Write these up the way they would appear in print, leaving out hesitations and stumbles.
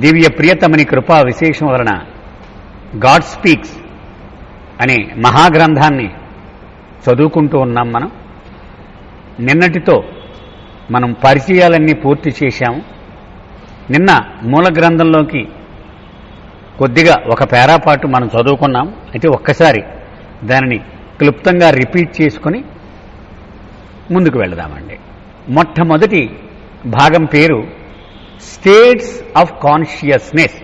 దివ్య ప్రియతమని కృపా విశేషం వలన గాడ్ స్పీక్స్ అనే మహాగ్రంథాన్ని చదువుకుంటూ ఉన్నాం. మనం నిన్నటితో మనం పరిచయాలన్నీ పూర్తి చేశాము. నిన్న మూల గ్రంథంలోకి కొద్దిగా ఒక పేరాపాటు మనం చదువుకున్నాం. అయితే ఒక్కసారి దానిని క్లుప్తంగా రిపీట్ చేసుకుని ముందుకు వెళదామండి. మొట్టమొదటి భాగం పేరు స్టేట్స్ ఆఫ్ కాన్షియస్నెస్,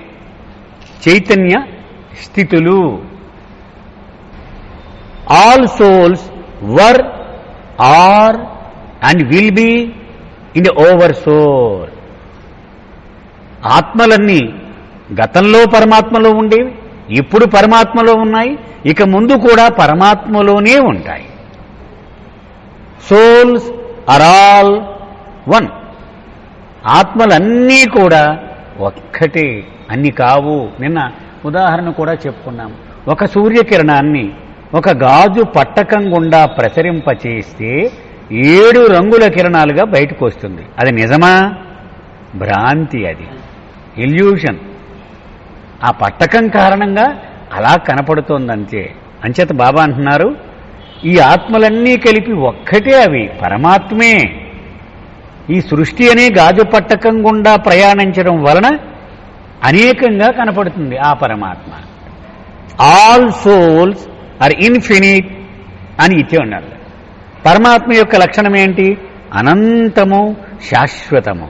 చైతన్య స్థితులు. All souls were, are and will be in the over soul. ఆత్మలన్నీ గతంలో పరమాత్మలో ఉండేవి, ఇప్పుడు పరమాత్మలో ఉన్నాయి, ఇక ముందు కూడా పరమాత్మలోనే ఉంటాయి. Souls are all one. ఆత్మలన్నీ కూడా ఒక్కటే, అన్ని కావు. నిన్న ఉదాహరణ కూడా చెప్పుకున్నాం. ఒక సూర్యకిరణాన్ని ఒక గాజు పట్టకం గుండా ప్రసరింపచేస్తే 7 రంగుల కిరణాలుగా బయటకు వస్తుంది. అది నిజమా? భ్రాంతి, అది ఇల్యూషన్. ఆ పట్టకం కారణంగా అలా కనపడుతోందంతే. అంచేత బాబా అంటున్నారు, ఈ ఆత్మలన్నీ కలిపి ఒక్కటే, అవి పరమాత్మే. ఈ సృష్టి అనే గాజు పట్టకం గుండా ప్రయాణించడం వలన అనేకంగా కనపడుతుంది ఆ పరమాత్మ. ఆల్ సోల్స్ ఆర్ ఇన్ఫినిట్ అని ఇచ్చే ఉన్నారు. పరమాత్మ యొక్క లక్షణం ఏంటి? అనంతము, శాశ్వతము.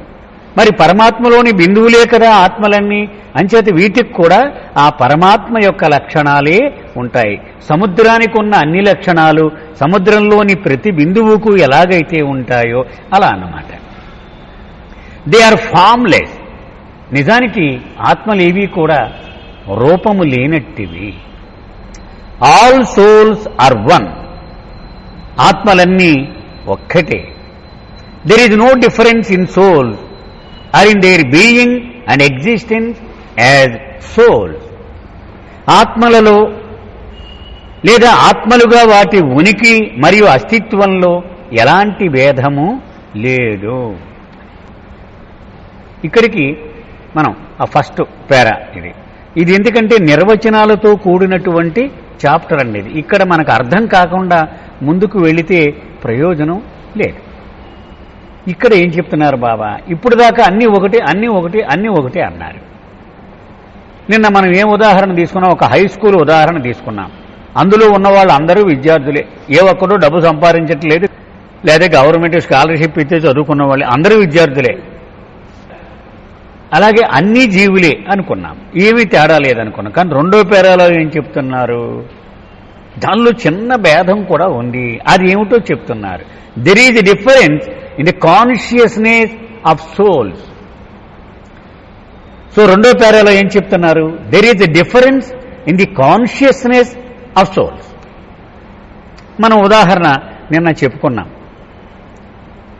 మరి పరమాత్మలోని బిందువులే కదా ఆత్మలన్నీ. అంచేత వీటికి కూడా ఆ పరమాత్మ యొక్క లక్షణాలే ఉంటాయి. సముద్రానికి ఉన్న అన్ని లక్షణాలు సముద్రంలోని ప్రతి బిందువుకు ఎలాగైతే ఉంటాయో అలా అన్నమాట. They are formless. నిజానికి ఆత్మలేవి కూడా రూపము లేనట్టివి. All souls are one. ఆత్మలన్నీ ఒక్కటే. There is no difference in souls are in their being and existence as souls. ఆత్మలలో లేదా ఆత్మలుగా వాటి ఉనికి మరియు అస్తిత్వంలో ఎలాంటి భేదము లేదు. ఇక్కడికి మనం ఆ ఫస్ట్ పేరా ఇది ఎందుకంటే నిర్వచనాలతో కూడినటువంటి చాప్టర్ అండి. ఇది ఇక్కడ మనకు అర్థం కాకుండా ముందుకు వెళితే ప్రయోజనం లేదు. ఇక్కడ ఏం చెప్తున్నారు బాబా? ఇప్పుడు దాకా అన్నీ ఒకటి, అన్నీ ఒకటి, అన్నీ ఒకటి అన్నారు. నిన్న మనం ఏం ఉదాహరణ తీసుకున్నాం? ఒక హై స్కూల్ ఉదాహరణ తీసుకున్నాం. అందులో ఉన్న వాళ్ళు అందరూ విద్యార్థులే. ఏ ఒక్కడూ డబ్బు సంపాదించట్లేదు, లేదా గవర్నమెంట్ స్కాలర్షిప్ ఇచ్చే చదువుకున్న వాళ్ళు అందరూ విద్యార్థులే. అలాగే అన్ని జీవులే అనుకున్నాం, ఏమీ తేడా లేదనుకున్నాం. కానీ రెండో పేరాలో ఏం చెప్తున్నారు? దానిలో చిన్న భేదం కూడా ఉంది. అది ఏమిటో చెప్తున్నారు. There is a difference in the consciousness of souls. So రెండో పేరాలో ఏం చెప్తున్నారు? There is a difference in the consciousness of souls. మనం ఉదాహరణ నిన్న చెప్పుకున్నాం.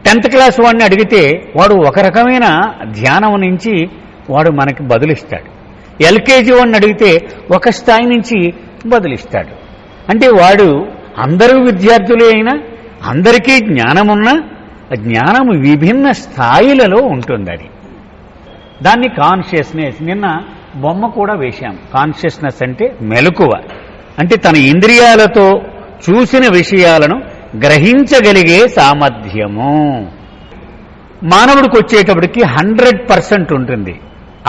10th క్లాస్ వాడిని అడిగితే వాడు ఒక రకమైన ధ్యానం నుంచి వాడు మనకి బదులిస్తాడు. ఎల్కేజీ వాడిని అడిగితే ఒక స్థాయి నుంచి బదులిస్తాడు. అంటే వాడు అందరూ విద్యార్థులే అయినా అందరికీ జ్ఞానమున్నా జ్ఞానము విభిన్న స్థాయిలలో ఉంటుంది. అది దాన్ని కాన్షియస్నెస్. నిన్న బొమ్మ కూడా వేశాం. కాన్షియస్నెస్ అంటే మెలకువ, అంటే తన ఇంద్రియాలతో చూసిన విషయాలను గ్రహించగలిగే సామర్థ్యము. మానవుడికి వచ్చేటప్పటికి 100% ఉంటుంది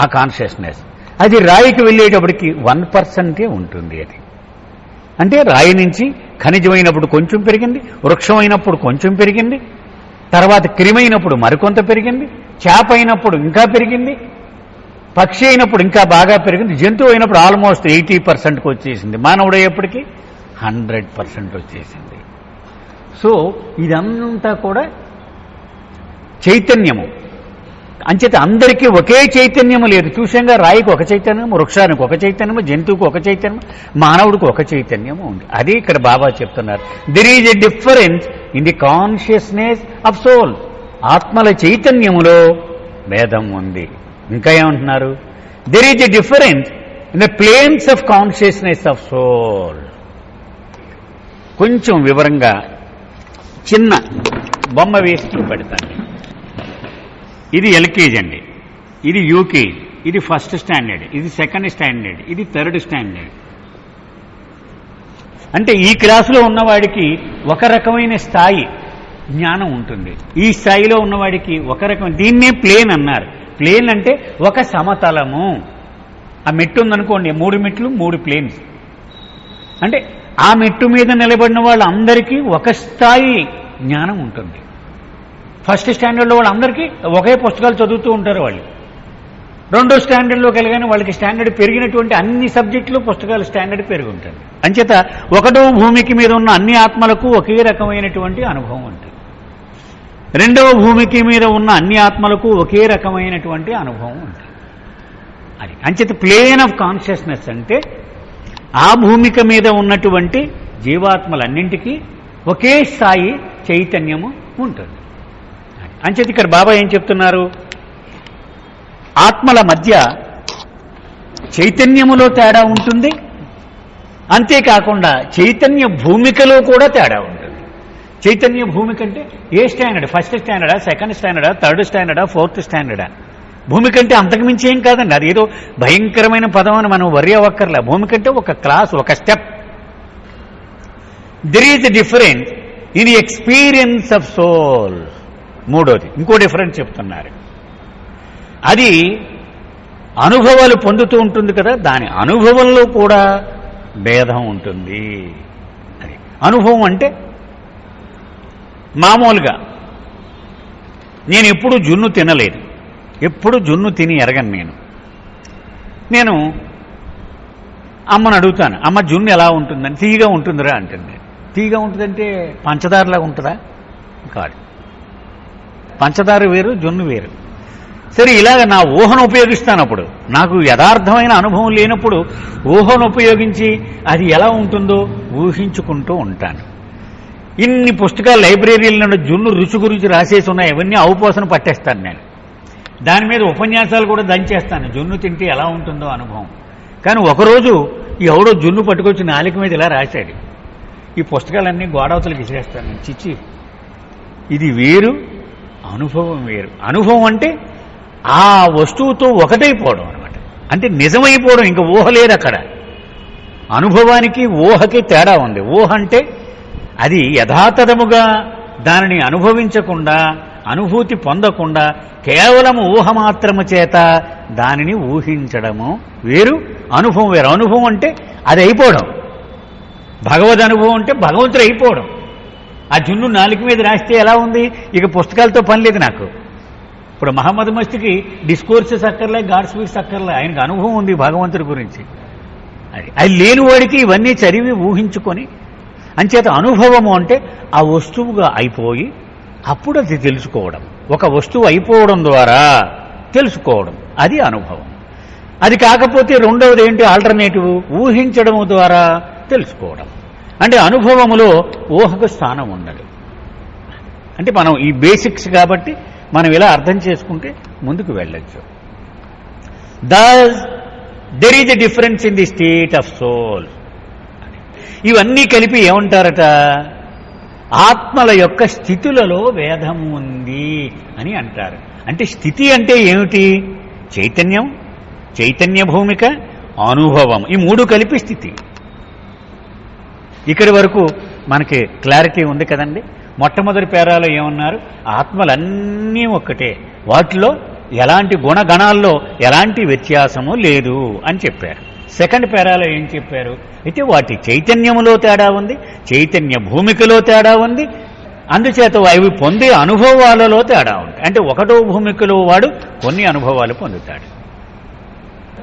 ఆ కాన్షియస్నెస్. అది రాయికి వెళ్ళేటప్పటికి 1% ఉంటుంది. అది అంటే రాయి నుంచి ఖనిజమైనప్పుడు కొంచెం పెరిగింది, వృక్షం అయినప్పుడు కొంచెం పెరిగింది, తర్వాత క్రిమైనప్పుడు మరికొంత పెరిగింది, చేప అయినప్పుడు ఇంకా పెరిగింది, పక్షి అయినప్పుడు ఇంకా బాగా పెరిగింది, జంతువు అయినప్పుడు ఆల్మోస్ట్ 80%కి వచ్చేసింది, మానవుడు అయ్యేప్పటికీ 100% వచ్చేసింది. సో ఇదంతా కూడా చైతన్యము. అంచేత అందరికీ ఒకే చైతన్యము లేదు. చూసాంగా, రాయికి ఒక చైతన్యం, వృక్షానికి ఒక చైతన్యము, జంతువుకి ఒక చైతన్యం, మానవుడికి ఒక చైతన్యము ఉంది. అది ఇక్కడ బాబా చెప్తున్నారు. There is a difference in the consciousness of soul. ఆత్మల చైతన్యములో భేదం ఉంది. ఇంకా ఏమంటున్నారు? There is a difference in the planes of consciousness of soul. కొంచెం వివరంగా చిన్న బొమ్మ వేసి చూపెడతాను. ఇది ఎల్కేజీ అండి, ఇది యూకేజీ, ఇది ఫస్ట్ స్టాండర్డ్, ఇది సెకండ్ స్టాండర్డ్, ఇది థర్డ్ స్టాండర్డ్. అంటే ఈ క్లాసులో ఉన్నవాడికి ఒక రకమైన స్థాయి జ్ఞానం ఉంటుంది, ఈ స్థాయిలో ఉన్నవాడికి ఒక రకం. దీన్నే ప్లేన్ అన్నారు. ప్లేన్ అంటే ఒక సమతలము. ఆ మెట్టు ఉందనుకోండి, 3 మెట్లు 3 ప్లేన్స్. అంటే ఆ మెట్టు మీద నిలబడిన వాళ్ళందరికీ ఒక స్థాయి జ్ఞానం ఉంటుంది. ఫస్ట్ స్టాండర్డ్లో వాళ్ళందరికీ ఒకే పుస్తకాలు చదువుతూ ఉంటారు. వాళ్ళు రెండో స్టాండర్డ్లో కలిగానే వాళ్ళకి స్టాండర్డ్ పెరిగినటువంటి అన్ని సబ్జెక్టులు పుస్తకాలు స్టాండర్డ్ పెరిగి ఉంటుంది. అంచేత ఒకటో భూమికి మీద ఉన్న అన్ని ఆత్మలకు ఒకే రకమైనటువంటి అనుభవం ఉంటుంది. రెండవ భూమికి మీద ఉన్న అన్ని ఆత్మలకు ఒకే రకమైనటువంటి అనుభవం ఉంటుంది. అది అంచేత ప్లేన్ ఆఫ్ కాన్షియస్నెస్ అంటే ఆ భూమిక మీద ఉన్నటువంటి జీవాత్మలన్నింటికీ ఒకే స్థాయి చైతన్యము ఉంటుంది. అంచేత ఇక్కడ బాబా ఏం చెప్తున్నారు, ఆత్మల మధ్య చైతన్యములో తేడా ఉంటుంది, అంతేకాకుండా చైతన్య భూమికలో కూడా తేడా ఉంటుంది. చైతన్య భూమిక అంటే ఏ స్టాండర్డ్, ఫస్ట్ స్టాండర్డా, సెకండ్ స్టాండర్డా, థర్డ్ స్టాండర్డా, ఫోర్త్ స్టాండర్డా? భూమిక అంటే అంతకుమించి ఏం కాదండి. అది ఏదో భయంకరమైన పదం అని మనం వర్రీ అవ్వక్కర్లే. భూమిక అంటే ఒక క్లాస్, ఒక step. There is a difference in the experience of soul. మూడోది ఇంకో డిఫరెన్స్ చెప్తున్నారు. అది అనుభవాలు పొందుతూ ఉంటుంది కదా, దాని అనుభవంలో కూడా భేదం ఉంటుంది. అది అనుభవం అంటే మామూలుగా నేను ఎప్పుడు జున్ను తినలేదు, ఎప్పుడు జున్ను తిని ఎరగను. నేను అమ్మను అడుగుతాను, అమ్మ జున్ను ఎలా ఉంటుందని. తీయగా ఉంటుందిరా అంటుంది. తీయగా ఉంటుందంటే పంచదారలాగా ఉంటుందా? కాదు, పంచదార వేరు, జున్ను వేరు. సరే, ఇలాగ నా ఊహను ఉపయోగిస్తాను. అప్పుడు నాకు యథార్థమైన అనుభవం లేనప్పుడు ఊహను ఉపయోగించి అది ఎలా ఉంటుందో ఊహించుకుంటూ ఉంటాను. ఇన్ని పుస్తకాలు లైబ్రరీల నుండి జున్ను రుచి గురించి రాసేసి ఉన్నాయి, ఇవన్నీ అవపోసన పట్టేస్తాను నేను. దాని మీద ఉపన్యాసాలు కూడా దంచేస్తాను, జున్ను తింటే ఎలా ఉంటుందో అనుభవం. కానీ ఒకరోజు ఎవడో జున్ను పట్టుకొచ్చి నాలుక మీద ఇలా రాశాడు. ఈ పుస్తకాలన్నీ గోడవతలకి విసిరేస్తాను నేను. చిచ్చి, ఇది వేరు, అనుభవం వేరు. అనుభవం అంటే ఆ వస్తువుతో ఒకటైపోవడం అనమాట. అంటే నిజమైపోవడం, ఇంకా ఊహ లేదు అక్కడ. అనుభవానికి ఊహకి తేడా ఉంది. ఊహ అంటే అది యథాతథముగా దానిని అనుభవించకుండా, అనుభూతి పొందకుండా కేవలం ఊహ మాత్రము చేత దానిని ఊహించడము వేరు, అనుభవం వేరు. అనుభవం అంటే అది అయిపోవడం. భగవద్ అనుభవం అంటే భగవంతుడు అయిపోవడం. ఆ జున్ను నాలుక మీద రాస్తే ఎలా ఉంది? ఇక పుస్తకాలతో పని లేదు నాకు. ఇప్పుడు మహమ్మద్ మస్తికి డిస్కోర్సెస్ అక్కర్లే, గాడ్ స్పీక్స్ అక్కర్లే, ఆయనకు అనుభవం ఉంది భగవంతుడి గురించి. అది లేనివాడికి ఇవన్నీ చదివి ఊహించుకొని, అంచేత అనుభవము అంటే ఆ వస్తువుగా అయిపోయి అప్పుడు అది తెలుసుకోవడం. ఒక వస్తువు అయిపోవడం ద్వారా తెలుసుకోవడం, అది అనుభవం. అది కాకపోతే రెండవది ఏంటి? ఆల్టర్నేటివ్, ఊహించడము ద్వారా తెలుసుకోవడం. అంటే అనుభవములో ఊహకు స్థానం ఉండదు. అంటే మనం ఈ బేసిక్స్ కాబట్టి మనం ఇలా అర్థం చేసుకుంటే ముందుకు వెళ్ళొచ్చు. There is a difference in the state of soul. ఇవన్నీ కలిపి ఏమంటారట? ఆత్మల యొక్క స్థితులలో భేదము ఉంది అని అంటారు. అంటే స్థితి అంటే ఏమిటి? చైతన్యం, చైతన్య భూమిక, అనుభవం, ఈ మూడు కలిపి స్థితి. ఇక్కడి వరకు మనకి క్లారిటీ ఉంది కదండి. మొట్టమొదటి పేరాలో ఏమన్నారు? ఆత్మలన్నీ ఒక్కటే, వాటిలో ఎలాంటి గుణగణాల్లో ఎలాంటి వ్యత్యాసము లేదు అని చెప్పారు. సెకండ్ పేరాలో ఏం చెప్పారు? అయితే వాటి చైతన్యములో తేడా ఉంది, చైతన్య భూమికలో తేడా ఉంది, అందుచేత అవి పొందే అనుభవాలలో తేడా ఉంది. అంటే ఒకటో భూమికలో వాడు కొన్ని అనుభవాలు పొందుతాడు,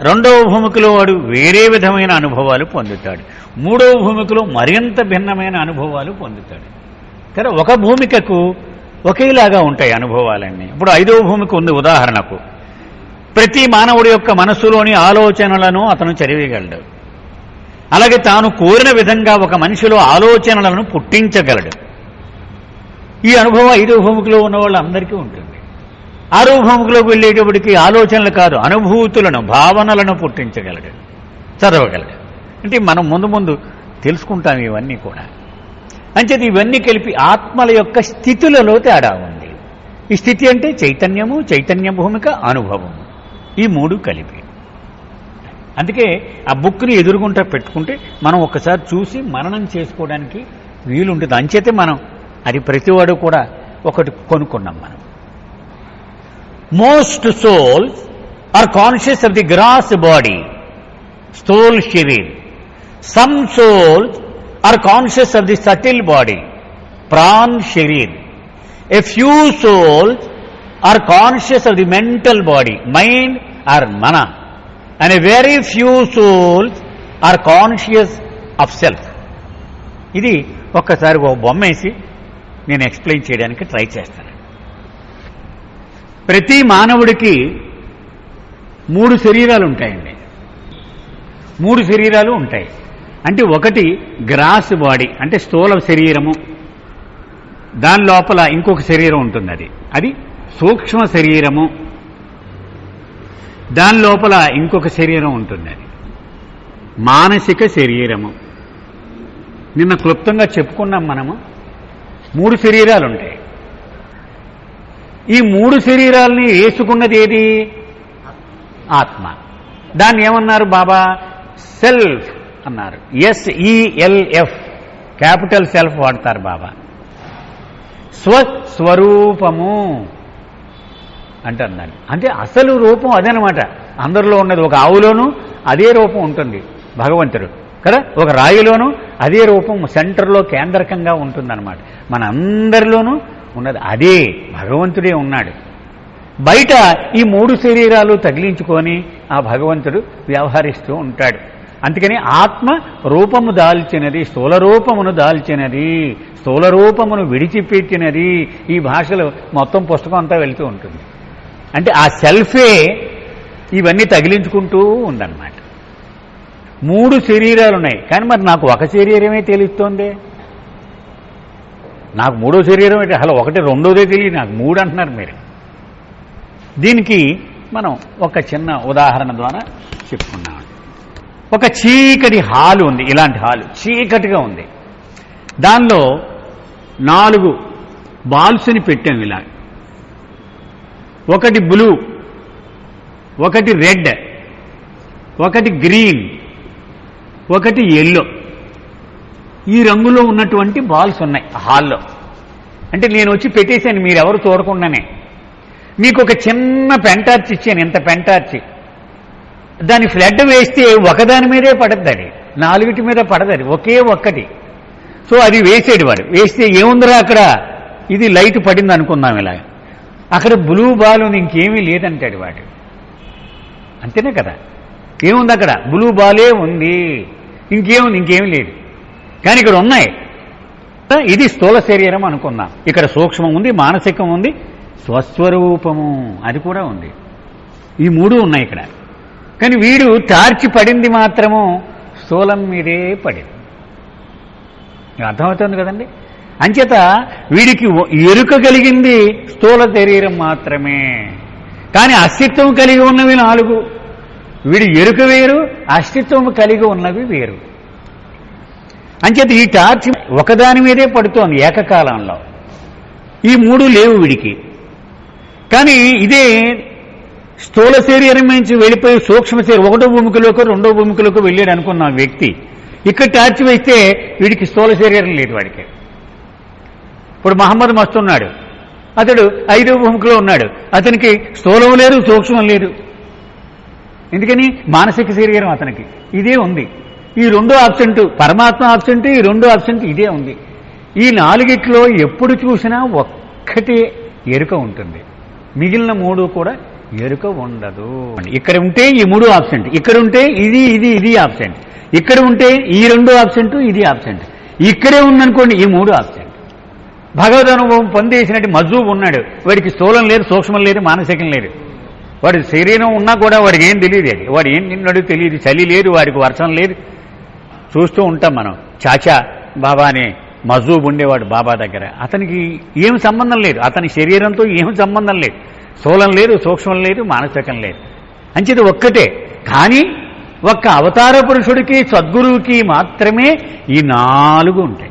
రెండవ భూమికలో వాడు వేరే విధమైన అనుభవాలు పొందుతాడు, మూడవ భూమికలో మరింత భిన్నమైన అనుభవాలు పొందుతాడు. కానీ ఒక భూమికకు ఒకేలాగా ఉంటాయి అనుభవాలన్నీ. ఇప్పుడు ఐదవ భూమిక ఉంది. ఉదాహరణకు, ప్రతి మానవుడి యొక్క మనస్సులోని ఆలోచనలను అతను చదివేయగలడు. అలాగే తాను కోరిన విధంగా ఒక మనిషిలో ఆలోచనలను పుట్టించగలడు. ఈ అనుభవం ఐదవ భూమికలో ఉన్న వాళ్ళందరికీ ఉంటుంది. ఆరవ భూమికలోకి వెళ్ళేటప్పటికీ ఆలోచనలు కాదు, అనుభూతులను, భావనలను పుట్టించగలడు, చదవగలడు. అంటే మనం ముందు ముందు తెలుసుకుంటాం ఇవన్నీ కూడా. అంచేది ఇవన్నీ కలిపి ఆత్మల యొక్క స్థితులలో తేడా ఉంది. ఈ స్థితి అంటే చైతన్యము, చైతన్య భూమిక, అనుభవము, ఈ మూడు కలిపి. అందుకే ఆ బుక్ని ఎదురుగుంటా పెట్టుకుంటే మనం ఒక్కసారి చూసి మననం చేసుకోవడానికి వీలుంటుంది. అంచేతే మనం అది ప్రతివాడు కూడా ఒకటి కొనుక్కున్నాం మనం. Most souls are conscious of the gross body, స్థూల్ శరీర్. Some souls are conscious of the subtle body, ప్రాణ్ శరీర్. A few souls are conscious of the mental body, mind or మన. And a very few souls are conscious of self. ఇది ఒక్కసారి ఒక బొమ్మ వేసి నేను ఎక్స్ప్లెయిన్ చేయడానికి ట్రై చేస్తాను. ప్రతి మానవుడికి 3 శరీరాలు ఉంటాయండి. 3 శరీరాలు ఉంటాయి. అంటే ఒకటి గ్రాస్ బాడీ, అంటే స్థూల శరీరము. దాని లోపల ఇంకొక శరీరం ఉంటుంది, అది సూక్ష్మ శరీరము. దాని లోపల ఇంకొక శరీరం ఉంటుంది, అది మానసిక శరీరము. నిన్న క్లుప్తంగా చెప్పుకున్నాం మనము. 3 శరీరాలు ఉంటాయి. ఈ 3 శరీరాలని వేసుకున్నది ఏది? ఆత్మ. దాన్ని ఏమన్నారు బాబా? సెల్ఫ్ అన్నారు. SELF, క్యాపిటల్ సెల్ఫ్ వాడతారు బాబా. స్వస్వరూపము అంటారు దాన్ని. అంటే అసలు రూపం అదేనమాట. అందరిలో ఉన్నది. ఒక ఆవులోనూ అదే రూపం ఉంటుంది భగవంతుడు కదా, ఒక రాయిలోనూ అదే రూపం సెంటర్లో కేంద్రకంగా ఉంటుందన్నమాట. మన అందరిలోనూ ఉన్నది అదే భగవంతుడే ఉన్నాడు. బయట ఈ 3 శరీరాలు తగిలించుకొని ఆ భగవంతుడు వ్యవహరిస్తూ ఉంటాడు. అందుకని ఆత్మ రూపము దాల్చినది, స్థూల రూపమును దాల్చినది, స్థూల రూపమును విడిచిపెట్టినది. ఈ భాషలో మొత్తం పుస్తకం అంతా వెళ్తూ ఉంటుంది. అంటే ఆ సెల్ఫే ఇవన్నీ తగిలించుకుంటూ ఉందన్నమాట. 3 శరీరాలు ఉన్నాయి. కానీ మరి నాకు ఒక శరీరమే తెలుస్తోంది. నాకు 3వ శరీరం ఏంటి? అసలు ఒకటి రెండోదే తెలియదు నాకు. 3 అంటున్నారు మీరు. దీనికి మనం ఒక చిన్న ఉదాహరణ ద్వారా చెప్పుకున్నాం. ఒక చీకటి హాలు ఉంది. ఇలాంటి హాలు చీకటిగా ఉంది. దానిలో 4 బాల్స్ని పెట్టాం ఇలా. ఒకటి బ్లూ, ఒకటి రెడ్, ఒకటి గ్రీన్, ఒకటి ఎల్లో. ఈ రంగులో ఉన్నటువంటి బాల్స్ ఉన్నాయి హాల్లో. అంటే నేను వచ్చి పెట్టేశాను, మీరెవరు చూడకుండానే. మీకు ఒక చిన్న పెంటార్చి ఇచ్చాను, ఇంత పెంటార్చి. దాని ఫ్లడ్ వేస్తే ఒకదాని మీదే పడద్దు, అది 4 మీద పడదు, అది ఒకే ఒక్కటి. సో అది వేసాడు వాడు. వేస్తే ఏముందిరా అక్కడ, ఇది లైట్ పడింది అనుకుందాం ఇలా. అక్కడ బ్లూ బాల్ ఉంది, ఇంకేమీ లేదంటాడు వాడు. అంతేనే కదా, ఏముంది అక్కడ? బ్లూ బాలే ఉంది, ఇంకేముంది? ఇంకేమీ లేదు. కానీ ఇక్కడ ఉన్నాయి. ఇది స్థూల శరీరం అనుకుందాం. ఇక్కడ సూక్ష్మం ఉంది, మానసికం ఉంది, స్వస్వరూపము అది కూడా ఉంది. ఈ 3 ఉన్నాయి ఇక్కడ. కానీ వీడు టార్చి పడింది మాత్రము స్థూలం మీదే పడింది. అర్థమవుతుంది కదండి. అంచేత వీడికి ఎరుక కలిగింది స్థూల శరీరం మాత్రమే. కానీ అస్తిత్వం కలిగి ఉన్నవి 4. వీడి ఎరుక వేరు, అస్తిత్వం కలిగి ఉన్నవి వేరు. అంచేత ఈ టార్చ్ ఒకదాని మీదే పడుతోంది ఏకకాలంలో. ఈ 3 లేవు వీడికి. కానీ ఇదే స్థూల శరీరం నుంచి వెళ్ళిపోయి సూక్ష్మ శరీరం 1వ భూమికలోకి 2వ భూమికలోకి వెళ్ళాడు అనుకున్న వ్యక్తి ఇక్కడ టార్చ్ వేస్తే వీడికి స్థూల శరీరం లేదు వాడికి. ఇప్పుడు మహమ్మద్ మస్తున్నాడు, అతడు 5వ భూమికలో ఉన్నాడు. అతనికి స్థూలం లేదు, సూక్ష్మం లేదు. ఎందుకని? మానసిక శరీరం అతనికి ఇదే ఉంది. ఈ 2 ఆబ్సెంట్, పరమాత్మ ఆబ్సెంట్, ఈ 2 ఆబ్సెంట్ ఇదే ఉంది. ఈ 4 ఎప్పుడు చూసినా ఒక్కటే ఎరుక ఉంటుంది, మిగిలిన 3 కూడా ఎరుక ఉండదు. ఇక్కడ ఉంటే ఈ 3 ఆబ్సెంట్, ఇక్కడ ఉంటే ఇది ఇది ఇది ఆబ్సెంట్, ఇక్కడ ఉంటే ఈ 2 ఆబ్సెంట్, ఇది ఆబ్సెంట్. ఇక్కడే ఉందనుకోండి ఈ 3 ఆబ్సెంట్. భగవద్ అనుభవం పొందేసినట్టు మజ్జూబ్ ఉన్నాడు, వాడికి స్థూలం లేదు, సూక్ష్మం లేదు, మానసికం లేదు. వాడి శరీరం ఉన్నా కూడా వాడికి ఏం తెలియదు, అది వాడు ఏం తిన్నాడు తెలియదు, చలి లేదు, వాడికి వర్షం లేదు. చూస్తూ ఉంటాం మనం. చాచా బాబా అనే మజ్జూబ్ ఉండేవాడు బాబా దగ్గర. అతనికి ఏం సంబంధం లేదు, అతని శరీరంతో ఏం సంబంధం లేదు, స్థూలం లేదు, సూక్ష్మం లేదు, మానసికం లేదు. అంచేది ఒక్కటే. కానీ ఒక్క అవతార పురుషుడికి, సద్గురువుకి మాత్రమే ఈ 4 ఉంటాయి.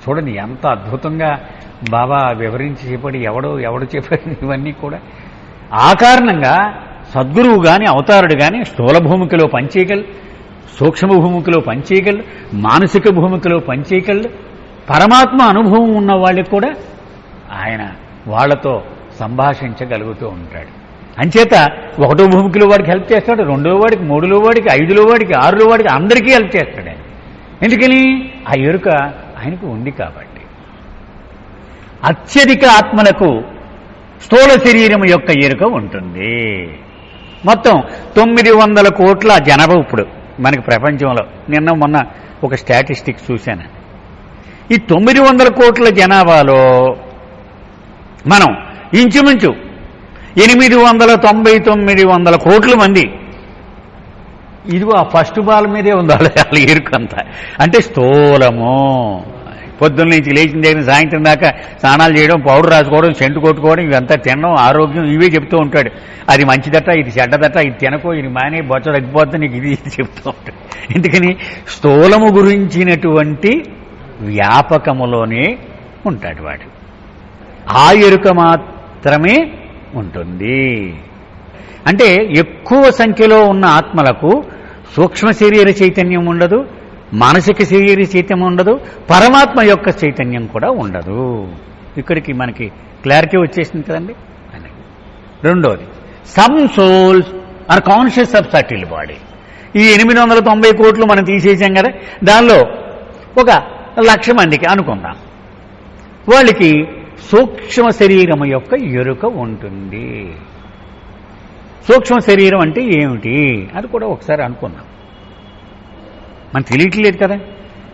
చూడండి ఎంత అద్భుతంగా బాబా వివరించి చెప్పాడు. ఎవడు చెప్పాడు ఇవన్నీ కూడా. ఆ కారణంగా సద్గురువు కానీ అవతారుడు కానీ స్థూల భూమికలో పనిచేయగలరు, సూక్ష్మ భూమికలో పనిచేయగలరు, మానసిక భూమికలో పనిచేయగలరు. పరమాత్మ అనుభవం ఉన్న వాళ్ళకి కూడా ఆయన వాళ్లతో సంభాషించగలుగుతూ ఉంటాడు. అంచేత ఒకటో భూమికలో వాడికి హెల్ప్ చేస్తాడు, రెండో వాడికి, మూడులో వాడికి, ఐదులో వాడికి, ఆరులో వాడికి, అందరికీ హెల్ప్ చేస్తాడు ఆయన. ఎందుకని? ఆ ఎరుక ఆయనకు ఉంది కాబట్టి. అత్యధిక ఆత్మలకు స్థూల శరీరం యొక్క ఎరుక ఉంటుంది. మొత్తం 900 కోట్ల జనాభా ఇప్పుడు మనకి ప్రపంచంలో. నిన్న మొన్న ఒక స్టాటిస్టిక్స్ చూశాను. ఈ 900 కోట్ల జనాభాలో మనం ఇంచుమించు 899 కోట్ల మంది ఇదిగో ఆ ఫస్ట్ బాల్ మీదే ఉంది వాళ్ళ ఎరుకంతా. అంటే స్థూలము. పొద్దున్న నుంచి లేచిన దగ్గర సాయంత్రం దాకా స్నానాలు చేయడం, పౌడర్ రాసుకోవడం, సెంటు కొట్టుకోవడం, ఇవంతా తినడం, ఆరోగ్యం, ఇవే చెప్తూ ఉంటాడు. అది మంచిదట, ఇది చెడ్డదట, ఇది తినకో, ఇది మానే, బొచ్చ తగ్గిపోతే నీకు ఇది చెప్తూ ఉంటాడు. ఎందుకని? స్థూలము గురించినటువంటి వ్యాపకములోనే ఉంటాడు వాడు. ఆ ఎరుక మాత్రమే ఉంటుంది. అంటే ఎక్కువ సంఖ్యలో ఉన్న ఆత్మలకు సూక్ష్మ శరీర చైతన్యం ఉండదు, మానసిక శరీర చైతన్యం ఉండదు, పరమాత్మ యొక్క చైతన్యం కూడా ఉండదు. ఇక్కడికి మనకి క్లారిటీ వచ్చేసింది కదండి. రెండోది, some souls are conscious of subtle body. ఈ 890 కోట్లు మనం తీసేసాం కదా, దానిలో ఒక 1,00,000 మందికి అనుకుందాం, వాళ్ళకి సూక్ష్మ శరీరం యొక్క ఎరుక ఉంటుంది. సూక్ష్మ శరీరం అంటే ఏమిటి అది కూడా ఒకసారి అనుకుందాం. మనకు తెలియట్లేదు కదా,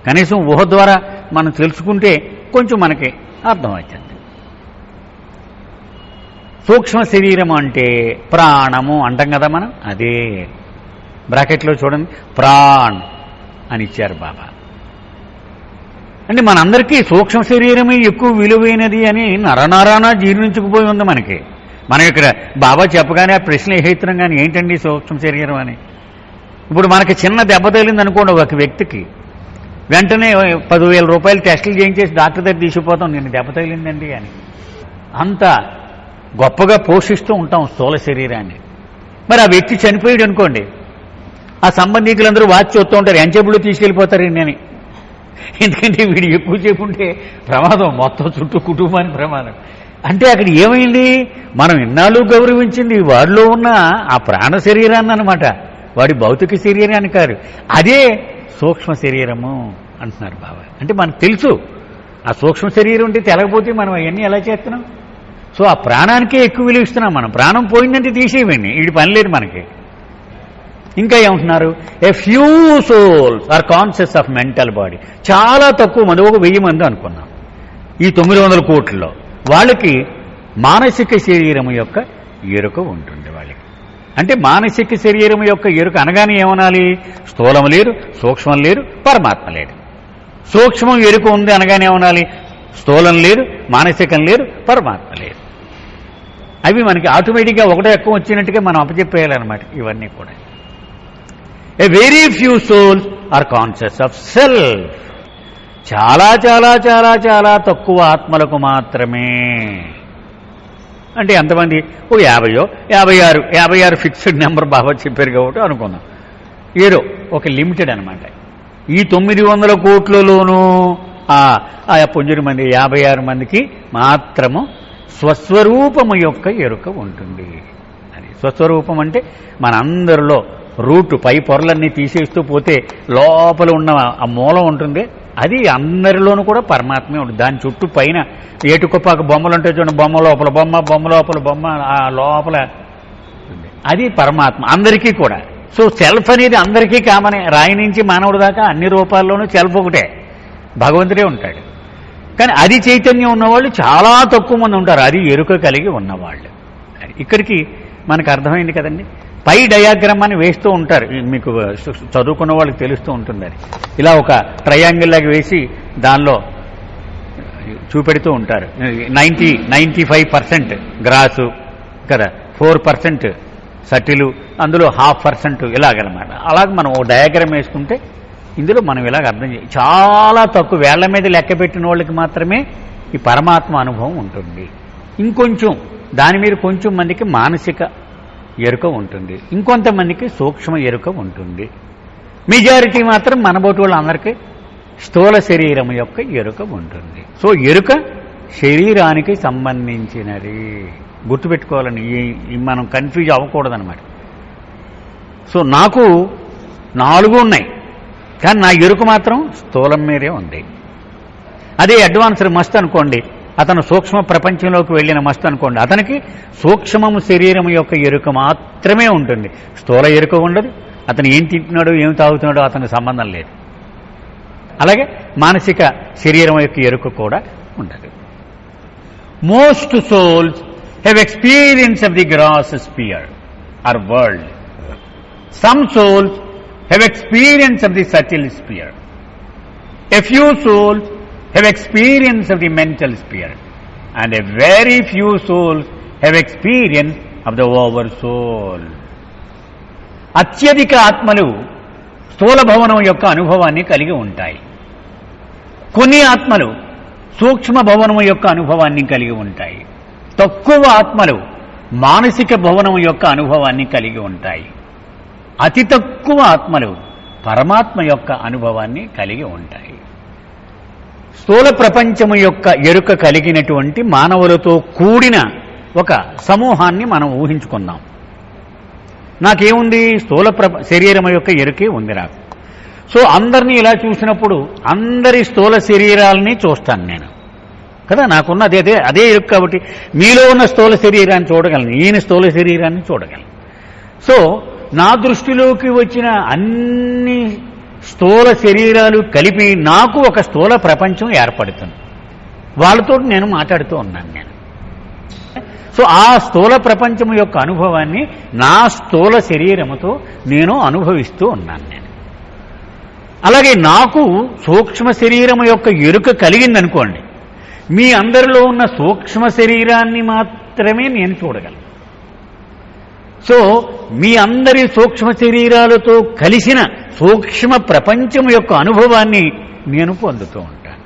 కనీసం ఊహ ద్వారా మనం తెలుసుకుంటే కొంచెం మనకి అర్థమవుతుంది. సూక్ష్మ శరీరం అంటే ప్రాణము అంటాం కదా మనం. అదే బ్రాకెట్లో చూడండి, ప్రాణ్ అని ఇచ్చారు బాబా. అంటే మనందరికీ సూక్ష్మ శరీరమే ఎక్కువ విలువైనది అని నరనారాన జీర్ణించుకుపోయి ఉంది మనకి. మనం ఇక్కడ బాబా చెప్పగానే ఆ ప్రశ్న వేస్తున్నాం కానీ ఏంటండి సూక్ష్మ శరీరం అని. ఇప్పుడు మనకి చిన్న దెబ్బ తగిలింది అనుకోండి ఒక వ్యక్తికి, వెంటనే 10,000 రూపాయలు టెస్టులు చేయించేసి డాక్టర్ దగ్గర తీసుకుపోతాం, నేను దెబ్బ తగిలిందండి అని. అంత గొప్పగా పోషిస్తూ ఉంటాం స్థూల శరీరాన్ని. మరి ఆ వ్యక్తి చనిపోయాడు అనుకోండి, ఆ సంబంధికులందరూ వాచ్ చూస్తూ ఉంటారు, ఎంచేపులు తీసుకెళ్ళిపోతారు అని. ఎందుకంటే వీడు ఎక్కువసేపు ఉంటే ప్రమాదం, మొత్తం చుట్టూ కుటుంబానికి ప్రమాదం. అంటే అక్కడ ఏమైంది? మనం ఇన్నాళ్ళు గౌరవించింది వాడిలో ఉన్న ఆ ప్రాణ శరీరాన్ని అన్నమాట, వాడి భౌతిక శరీరాన్ని కాదు. అదే సూక్ష్మ శరీరము అంటున్నారు బాబా. అంటే మనకు తెలుసు ఆ సూక్ష్మ శరీరం ఉంటే తెలకపోతే మనం అవన్నీ ఎలా చేస్తున్నాం. సో ఆ ప్రాణానికే ఎక్కువ విలువ ఇస్తున్నాం మనం. ప్రాణం పోయిందంటే తీసేయండి, వీడి పని లేదు మనకి. ఇంకా ఏమంటున్నారు? A few souls are conscious of mental body. చాలా తక్కువ మంది, ఒక 1000 మంది అనుకున్నాం ఈ 900 కోట్లలో, వాళ్ళకి మానసిక శరీరం యొక్క ఎరుక ఉంటుంది వాళ్ళకి. అంటే మానసిక శరీరం యొక్క ఎరుక అనగానే ఏమనాలి? స్థూలం లేరు, సూక్ష్మం లేరు, పరమాత్మ లేడు. సూక్ష్మం ఎరుక ఉంది అనగానే ఏమనాలి? స్థూలం లేరు, మానసికం లేరు, పరమాత్మ లేరు. అవి మనకి ఆటోమేటిక్గా ఒకటో ఎక్కువ వచ్చినట్టుగా మనం అప్పచెప్పేయాలన్నమాట ఇవన్నీ కూడా. A very few souls are conscious of self. చాలా చాలా చాలా చాలా తక్కువ ఆత్మలకు మాత్రమే. అంటే ఎంతమంది? ఓ 50, 56 ఫిక్స్డ్ నెంబర్ బాబా చెప్పారు కాబట్టి అనుకుందాం. ఏదో ఒక లిమిటెడ్ అనమాట. ఈ 900 కోట్లలోనూ ఆ పుంజుని మంది 56 మందికి మాత్రము స్వస్వరూపము యొక్క ఎరుక ఉంటుంది. అది స్వస్వరూపం అంటే మనందరిలో రూటు, పై పొరలన్నీ తీసేస్తూ పోతే లోపల ఉన్న ఆ మూలం ఉంటుంది, అది అందరిలోనూ కూడా పరమాత్మే ఉంటుంది. దాని చుట్టూ పైన ఏటుకొప్పాక బొమ్మలు ఉంటాయి చూడండి, బొమ్మ లోపల బొమ్మ, బొమ్మ లోపల బొమ్మ, ఆ లోపల అది పరమాత్మ అందరికీ కూడా. సో సెల్ఫ్ అనేది అందరికీ కామనే. రాయి నుంచి మానవుడు దాకా అన్ని రూపాల్లోనూ సెల్ఫ్ ఒకటే, భగవంతుడే ఉంటాడు. కానీ అది చైతన్యం ఉన్నవాళ్ళు చాలా తక్కువ మంది ఉంటారు, అది ఎరుక కలిగి ఉన్నవాళ్ళు. ఇక్కడికి మనకు అర్థమైంది కదండి. పై డయాగ్రామ్ అని వేస్తూ ఉంటారు, మీకు చదువుకున్న వాళ్ళకి తెలుస్తూ ఉంటుంది. అది ఇలా ఒక ట్రయాంగిల్ లాగా వేసి దానిలో చూపెడుతూ ఉంటారు. 95% గ్రాసు కదా, 4% సటిలు, అందులో 0.5% ఇలాగనమాట. అలాగే మనం ఓ డయాగ్రామ్ వేసుకుంటే ఇందులో మనం ఇలాగ అర్థం చేయాలి. చాలా తక్కువ వేళ్ల మీద లెక్క పెట్టిన వాళ్ళకి మాత్రమే ఈ పరమాత్మ అనుభవం ఉంటుంది. ఇంకొంచెం దాని మీద కొంచెం మందికి మానసిక ఎరుక ఉంటుంది, ఇంకొంతమందికి సూక్ష్మ ఎరుక ఉంటుంది. మెజారిటీ మాత్రం మనబోటి వాళ్ళందరికీ స్థూల శరీరం యొక్క ఎరుక ఉంటుంది. సో ఎరుక శరీరానికి సంబంధించినది గుర్తుపెట్టుకోవాలని, మనం కన్ఫ్యూజ్ అవ్వకూడదన్నమాట. సో నాకు 4 ఉన్నాయి, కానీ నా ఎరుక మాత్రం స్థూలం మీదే ఉంది. అదే అడ్వాన్స్డ్ మస్త్ అనుకోండి, అతను సూక్ష్మ ప్రపంచంలోకి వెళ్ళిన మస్త్ అనుకోండి, అతనికి సూక్ష్మము శరీరం యొక్క ఎరుక మాత్రమే ఉంటుంది, స్థూల ఎరుక ఉండదు. అతను ఏం తింటున్నాడో ఏం తాగుతున్నాడో అతనికి సంబంధం లేదు. అలాగే మానసిక శరీరం యొక్క ఎరుక కూడా ఉండదు. Most souls have experience of the gross sphere or world. Some souls have experience of the subtle sphere. A few souls have experience of the mental sphere, and a very few souls have experience of the over soul. అత్యధిక ఆత్మలు స్థూల భవనం యొక్క అనుభవాన్ని కలిగి ఉంటాయి. కొన్ని ఆత్మలు సూక్ష్మ భవనం యొక్క అనుభవాన్ని కలిగి ఉంటాయి. తక్కువ ఆత్మలు మానసిక భవనం యొక్క అనుభవాన్ని కలిగి ఉంటాయి. అతి తక్కువ ఆత్మలు పరమాత్మ యొక్క అనుభవాన్ని కలిగి ఉంటాయి. స్థూల ప్రపంచము యొక్క ఎరుక కలిగినటువంటి మానవులతో కూడిన ఒక సమూహాన్ని మనం ఊహించుకుందాం. నాకేముంది, స్థూల శరీరం యొక్క ఎరుకే ఉంది నాకు. సో అందరినీ ఇలా చూసినప్పుడు అందరి స్థూల శరీరాలని చూస్తాను నేను కదా, నాకున్నది అదే ఎరుక. కాబట్టి మీలో ఉన్న స్థూల శరీరాన్ని చూడగలను, ఈయన స్థూల శరీరాన్ని చూడగలను. సో నా దృష్టిలోకి వచ్చిన అన్ని స్థూల శరీరాలు కలిపి నాకు ఒక స్థూల ప్రపంచం ఏర్పడుతుంది. వాళ్ళతో నేను మాట్లాడుతూ ఉన్నాను నేను. సో ఆ స్థూల ప్రపంచం యొక్క అనుభవాన్ని నా స్థూల శరీరముతో నేను అనుభవిస్తూ ఉన్నాను నేను. అలాగే నాకు సూక్ష్మ శరీరం యొక్క ఎరుక కలిగిందనుకోండి, మీ అందరిలో ఉన్న సూక్ష్మ శరీరాన్ని మాత్రమే నేను చూడగలను. సో మీ అందరి సూక్ష్మ శరీరాలతో కలిసిన సూక్ష్మ ప్రపంచం యొక్క అనుభవాన్ని నేను పొందుతూ ఉంటాను.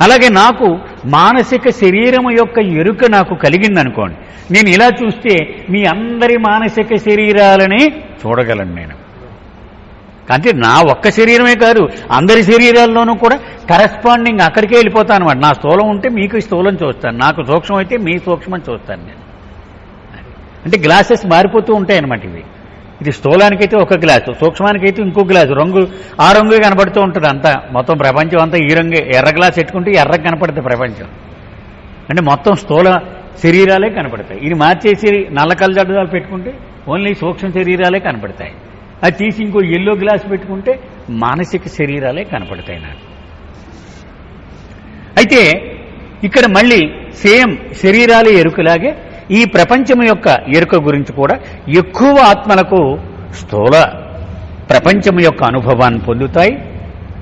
అలాగే నాకు మానసిక శరీరం యొక్క ఎరుక నాకు కలిగిందనుకోండి, నేను ఇలా చూస్తే మీ అందరి మానసిక శరీరాలని చూడగలను నేను. అంటే నా ఒక్క శరీరమే కాదు, అందరి శరీరాల్లోనూ కూడా కరెస్పాండింగ్ అక్కడికే వెళ్ళిపోతాను అనమాట. నా స్థూలం ఉంటే మీకు స్థూలం చూస్తాను, నాకు సూక్ష్మం అయితే మీ సూక్ష్మం చూస్తాను నేను. అంటే గ్లాసెస్ మారిపోతూ ఉంటాయి అన్నమాట. ఇది స్థూలానికైతే ఒక గ్లాసు, సూక్ష్మానికైతే ఇంకో గ్లాసు, రంగు ఆ రంగు కనపడుతూ ఉంటుంది. అంతా మొత్తం ప్రపంచం అంతా ఈ రంగే, ఎర్ర గ్లాస్ పెట్టుకుంటే ఎర్రగా కనపడుతుంది ప్రపంచం. అంటే మొత్తం స్థూల శరీరాలే కనపడతాయి. ఇది మార్చేసి నల్ల కళ్ళజడ్డాలు పెట్టుకుంటే ఓన్లీ సూక్ష్మ శరీరాలే కనపడతాయి. అది తీసి ఇంకో ఎల్లో గ్లాస్ పెట్టుకుంటే మానసిక శరీరాలే కనపడతాయి నాకు. అయితే ఇక్కడ మళ్ళీ సేమ్ శరీరాల ఎరుకలాగే ఈ ప్రపంచం యొక్క ఎరుక గురించి కూడా ఎక్కువ ఆత్మలకు స్థూల ప్రపంచం యొక్క అనుభవాన్ని పొందుతాయి.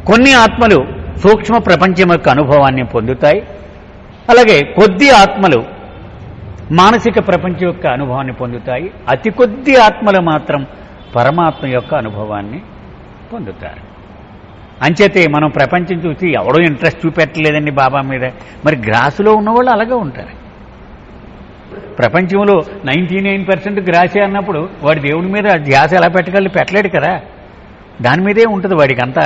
కొన్ని ఆత్మలు సూక్ష్మ ప్రపంచం యొక్క అనుభవాన్ని పొందుతాయి. అలాగే కొద్ది ఆత్మలు మానసిక ప్రపంచం యొక్క అనుభవాన్ని పొందుతాయి. అతి కొద్ది ఆత్మలు మాత్రం పరమాత్మ యొక్క అనుభవాన్ని పొందుతారు. అంచేతే మనం ప్రపంచం చూసి ఎవడో ఇంట్రెస్ట్ చూపెట్టలేదండి బాబా మీద, మరి గ్రాసులో ఉన్నవాళ్ళు అలాగే ఉంటారు. ప్రపంచంలో 99% గ్రాసే అన్నప్పుడు వాడి దేవుడి మీద ధ్యాస ఎలా పెట్టలేడు కదా, దాని మీదే ఉంటుంది వాడికి అంతా.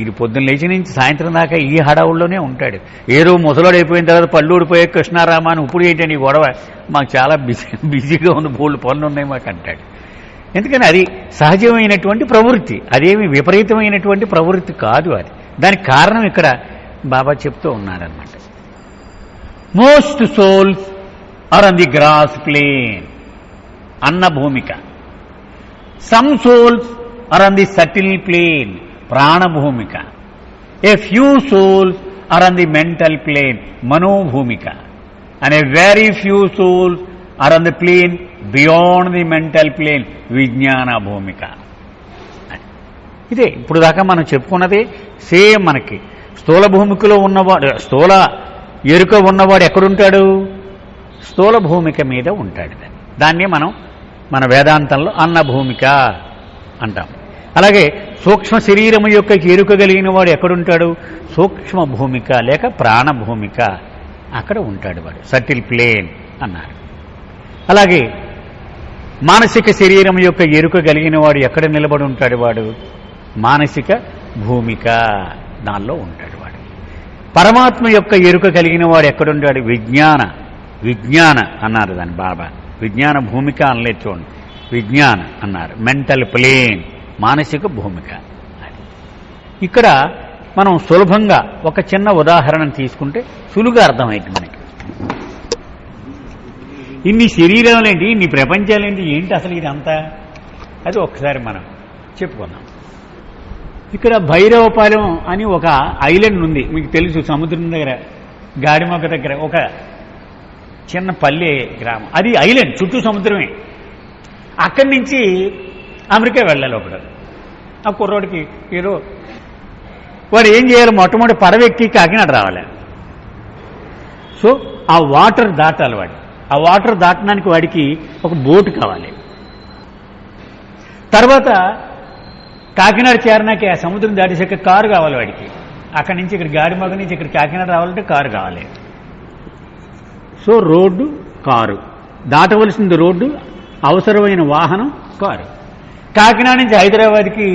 ఇది పొద్దున్న లేచి నుంచి సాయంత్రం దాకా ఈ హడావుల్లోనే ఉంటాడు. ఏదో ముసలాడైపోయిన తర్వాత పళ్ళు ఊడిపోయే కృష్ణారామ అని ఇప్పుడు ఏంటండి గొడవ, మాకు చాలా బిజీగా ఉంది, బోల్డ్ పనులు ఉన్నాయి మాకు అంటాడు. ఎందుకని అది సహజమైనటువంటి ప్రవృత్తి, అదేమి విపరీతమైనటువంటి ప్రవృత్తి కాదు. అది దానికి కారణం ఇక్కడ బాబా చెప్తూ ఉన్నారన్నమాట. Most souls are on the gross plane, అన్న భూమిక. Some souls are on the subtle plane, ప్రాణభూమిక. A few souls are on the mental plane, మనోభూమిక. And a very few souls are on the plane beyond the mental plane, విజ్ఞాన భూమిక. ఇదే ఇప్పుడు దాకా మనం చెప్పుకున్నది సేమ్. మనకి స్థూల భూమికలో ఉన్నవాడు, స్థూల ఎరుక ఉన్నవాడు ఎక్కడుంటాడు? స్థూల భూమిక మీద ఉంటాడు. దాన్ని మనం మన వేదాంతంలో అన్న భూమిక అంటాం. అలాగే సూక్ష్మ శరీరము యొక్క ఎరుక కలిగిన వాడు ఎక్కడుంటాడు? సూక్ష్మ భూమిక లేక ప్రాణభూమిక, అక్కడ ఉంటాడు వాడు, సటిల్ ప్లేన్ అన్నారు. అలాగే మానసిక శరీరం యొక్క ఎరుక కలిగిన వాడు ఎక్కడ నిలబడి ఉంటాడు? వాడు మానసిక భూమిక దానిలో ఉంటాడు వాడు. పరమాత్మ యొక్క ఎరుక కలిగిన వాడు ఎక్కడుంటాడు? విజ్ఞాన అన్నారు దాన్ని బాబా. విజ్ఞాన భూమిక అనలేదు చూడండి, విజ్ఞాన అన్నారు. మెంటల్ ప్లేన్, మానసిక భూమిక. అది ఇక్కడ మనం సులభంగా ఒక చిన్న ఉదాహరణ తీసుకుంటే సులువుగా అర్థమైంది మనకి. ఇన్ని శరీరాలేంటి, ఇన్ని ప్రపంచాలేంటి, ఏంటి అసలు ఇదంతా? అది ఒకసారి మనం చెప్పుకుందాం. ఇక్కడ భైరవపాలెం అని ఒక ఐలాండ్ ఉంది, మీకు తెలుసు, సముద్రం దగ్గర గాడిమొక్క దగ్గర ఒక చిన్న పల్లె గ్రామం. అది ఐలాండ్, చుట్టూ సముద్రమే. అక్కడి నుంచి అమెరికా వెళ్ళాలి ఒకడు. ఆ కుర్రోడికి ఏదో వాడు ఏం చేయాలి? మొట్టమొదటి పడవెక్కి కాకినాడ రావాలి. సో ఆ వాటర్ దాటాలి వాడు. ఆ వాటర్ దాటడానికి వాడికి ఒక బోటు కావాలి. తర్వాత కాకినాడ చేరడానికి ఆ సముద్రం దాటేసాక కారు కావాలి వాడికి. అక్కడి నుంచి ఇక్కడ గాడిమొగ నుంచి ఇక్కడ కాకినాడ రావాలంటే కారు కావాలి. సో రోడ్డు, కారు, దాటవలసింది రోడ్డు, అవసరమైన వాహనం కారు. కాకినాడ నుంచి హైదరాబాద్కి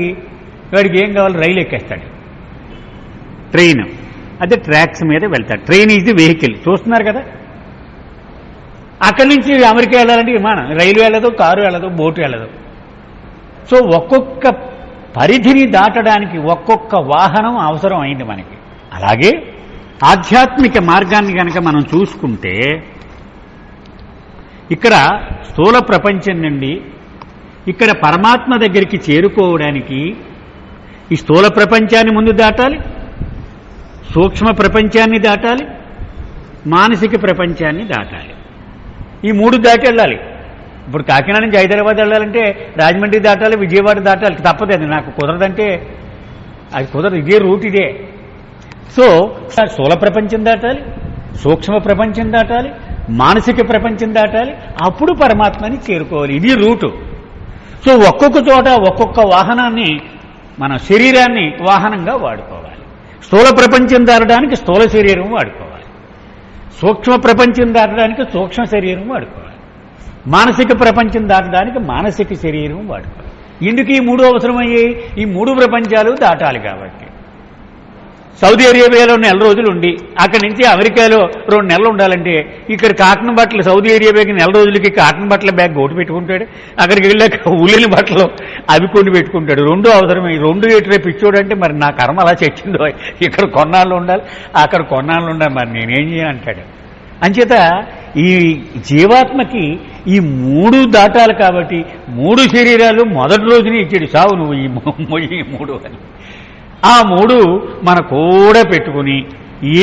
వాడికి ఏం కావాలి? రైలు ఎక్కేస్తాడు, ట్రైన్. అదే ట్రాక్స్ మీద వెళ్తాడు. ట్రైన్ ఈజ్ ది వెహికల్, చూస్తున్నారు కదా. అక్కడి నుంచి అమెరికా వెళ్ళాలంటే విమానం, రైలు వెళ్ళదు, కారు వెళ్ళదు, బోటు వెళ్ళదు. సో ఒక్కొక్క పరిధిని దాటడానికి ఒక్కొక్క వాహనం అవసరం అయింది మనకి. అలాగే ఆధ్యాత్మిక మార్గాన్ని కనుక మనం చూసుకుంటే ఇక్కడ స్థూల ప్రపంచం నుండి ఇక్కడ పరమాత్మ దగ్గరికి చేరుకోవడానికి ఈ స్థూల ప్రపంచాన్ని ముందు దాటాలి, సూక్ష్మ ప్రపంచాన్ని దాటాలి, మానసిక ప్రపంచాన్ని దాటాలి. ఈ మూడు దాటి వెళ్ళాలి. ఇప్పుడు కాకినాడ నుంచి హైదరాబాద్ వెళ్ళాలంటే రాజమండ్రి దాటాలి, విజయవాడ దాటాలి. తప్పదు, అది నాకు కుదరదంటే అది కుదరదు. ఇదే రూట్, ఇదే. సో స్థూల ప్రపంచం దాటాలి, సూక్ష్మ ప్రపంచం దాటాలి, మానసిక ప్రపంచం దాటాలి, అప్పుడు పరమాత్మని చేరుకోవాలి. ఇది రూటు. సో ఒక్కొక్క చోట ఒక్కొక్క వాహనాన్ని, మన శరీరాన్ని వాహనంగా వాడుకోవాలి. స్థూల ప్రపంచం దాటడానికి స్థూల శరీరం వాడుకోవాలి, సూక్ష్మ ప్రపంచం దాటడానికి సూక్ష్మ శరీరం వాడుకోవాలి, మానసిక ప్రపంచం దాటడానికి మానసిక శరీరం వాడుకోవాలి. ఎందుకు ఈ మూడు అవసరమయ్యాయి? ఈ మూడు ప్రపంచాలు దాటాలి కాబట్టి. సౌదీ అరేబియాలో 4 రోజులు ఉండి అక్కడి నుంచి అమెరికాలో 2 నెలలు ఉండాలంటే ఇక్కడ కాటన్ బట్టలు, సౌదీ అరేబియాకి 4 రోజులకి కాటన్ బట్టల బ్యాగ్ ఒకటి పెట్టుకుంటాడు, అక్కడికి వెళ్ళాక ఉల్లిని బట్టలు అవి కొన్ని పెట్టుకుంటాడు. 2 అవసరమే. 2 ఏటి పిచ్చోడంటే మరి నా కర్మ అలా చెచ్చిందో, ఇక్కడ కొన్నాళ్ళు ఉండాలి, అక్కడ కొన్నాళ్ళు ఉండాలి, మరి నేనేం చేయాలంటాడు. అంచేత ఈ జీవాత్మకి ఈ 3 దాటాలి కాబట్టి 3 శరీరాలు మొదటి రోజునే ఇచ్చాడు. సావు నువ్వు ఈ 3 అని. ఆ 3 మన కూడా పెట్టుకుని